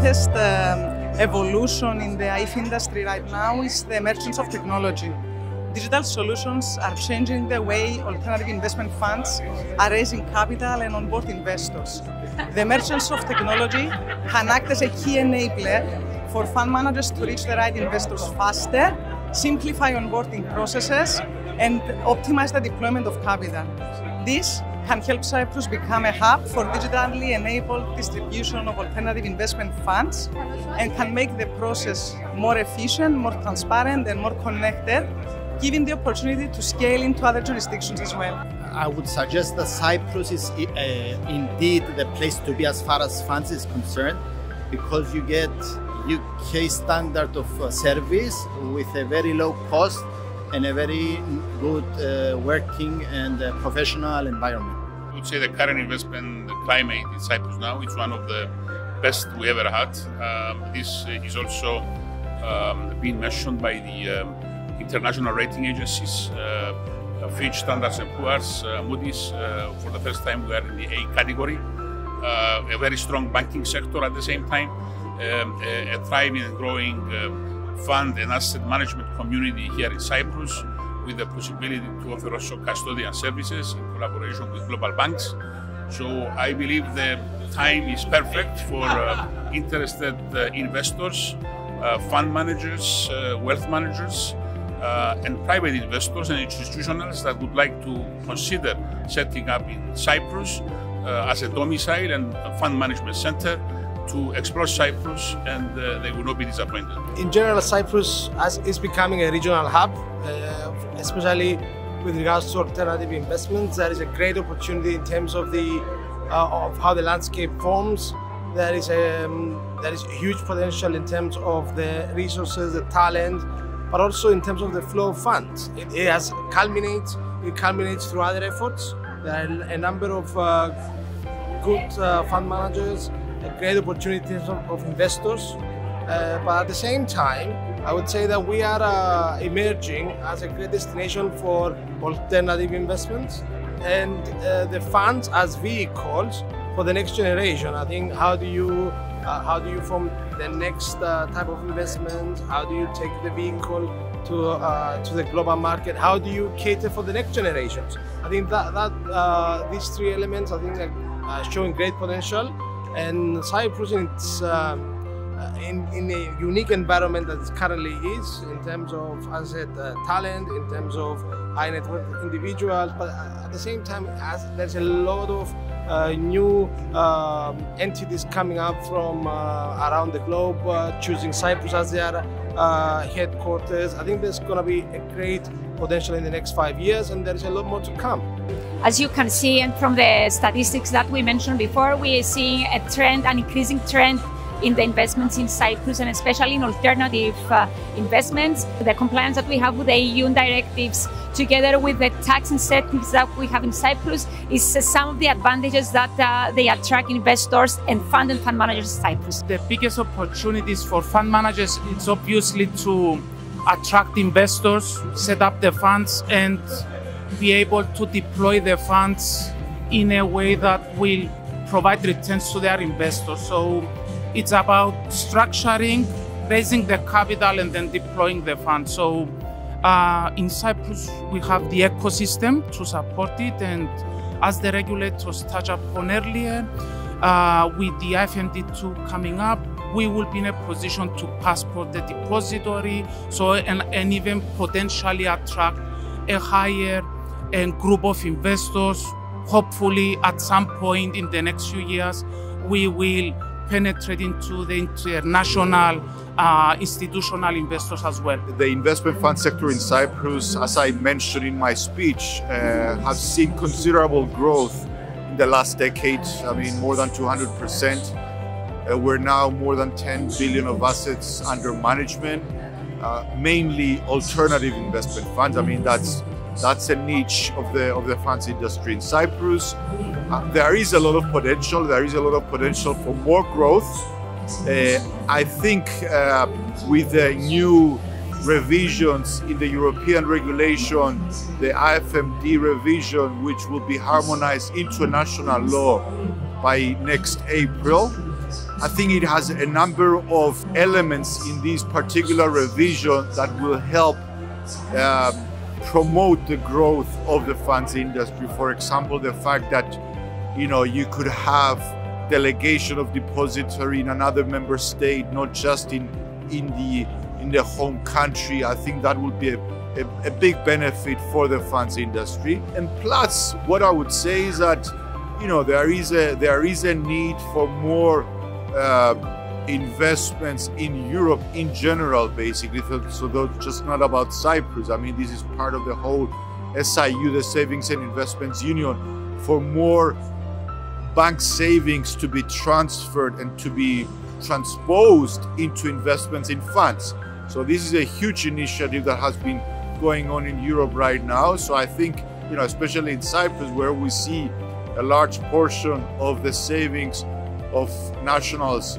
latest evolution in the IF industry right now is the emergence of technology. Digital solutions are changing the way alternative investment funds are raising capital and onboard investors. The emergence of technology can act as a key enabler for fund managers to reach the right investors faster, simplify onboarding processes, and optimize the deployment of capital. This can help Cyprus become a hub for digitally enabled distribution of alternative investment funds and can make the process more efficient, more transparent, and more connected, giving the opportunity to scale into other jurisdictions as well. I would suggest that Cyprus is indeed the place to be as far as funds is concerned, because you get UK standard of service with a very low cost and a very good working and professional environment. I would say the current investment climate in Cyprus now is one of the best we ever had. This is also being mentioned by the international rating agencies, Fitch, Standard & Poor's, Moody's. For the first time we are in the A category. A very strong banking sector at the same time, a thriving and growing fund and asset management community here in Cyprus, with the possibility to offer also custodian services in collaboration with global banks. So I believe the time is perfect for interested investors, fund managers, wealth managers, and private investors and institutionals that would like to consider setting up in Cyprus as a domicile and a fund management center to explore Cyprus, and they will not be disappointed. In general, Cyprus is becoming a regional hub, especially with regards to alternative investments. There is a great opportunity in terms of of how the landscape forms. There is a huge potential in terms of the resources, the talent, but also in terms of the flow of funds. It culminates through other efforts. There are a number of good fund managers, a great opportunities of investors, but at the same time, I would say that we are emerging as a great destination for alternative investments and the funds as vehicles for the next generation. I think how do you form the next type of investment? How do you take the vehicle to the global market? How do you cater for the next generations? I think that these three elements, I think, are showing great potential, and Cyprus in a unique environment that it currently is, in terms of, as I said, talent, in terms of high net worth individuals, but at the same time, there's a lot of new entities coming up from around the globe, choosing Cyprus as their headquarters. I think there's going to be a great potential in the next 5 years, and there is a lot more to come. As you can see, and from the statistics that we mentioned before, we are seeing a trend, an increasing trend in the investments in Cyprus, and especially in alternative investments. The compliance that we have with the EU directives, together with the tax incentives that we have in Cyprus, is some of the advantages that they attract investors and fund managers in Cyprus. The biggest opportunities for fund managers is obviously to attract investors, set up the funds, and be able to deploy the funds in a way that will provide returns to their investors. So it's about structuring, raising the capital, and then deploying the funds. So in Cyprus, we have the ecosystem to support it, and as the regulators touched upon earlier, with the IFMD2 coming up, we will be in a position to passport the depository, and even potentially attract a higher group of investors. Hopefully, at some point in the next few years, we will penetrate into the international institutional investors as well. The investment fund sector in Cyprus, as I mentioned in my speech, has seen considerable growth in the last decade. I mean, more than 200%. We're now more than 10 billion of assets under management, mainly alternative investment funds. I mean, that's a niche of the funds industry in Cyprus. There is a lot of potential. There is a lot of potential for more growth. I think with the new revisions in the European regulation, the IFMD revision, which will be harmonized into a national law by next April, I think it has a number of elements in this particular revision that will help promote the growth of the funds industry. For example, the fact that you could have delegation of depository in another member state, not just in the home country. I think that would be a big benefit for the funds industry. And plus, what I would say is that there is a need for more investments in Europe in general, basically. So that's just not about Cyprus. I mean, this is part of the whole SIU, the Savings and Investments Union, for more bank savings to be transferred and to be transposed into investments in funds. So this is a huge initiative that has been going on in Europe right now. So I think, especially in Cyprus, where we see a large portion of the savings of nationals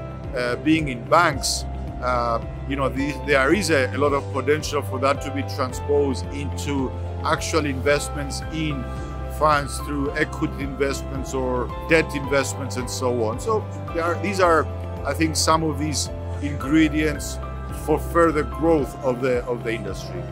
being in banks, there is a lot of potential for that to be transposed into actual investments in funds through equity investments or debt investments and so on. So these are, I think, some of these ingredients for further growth of the industry.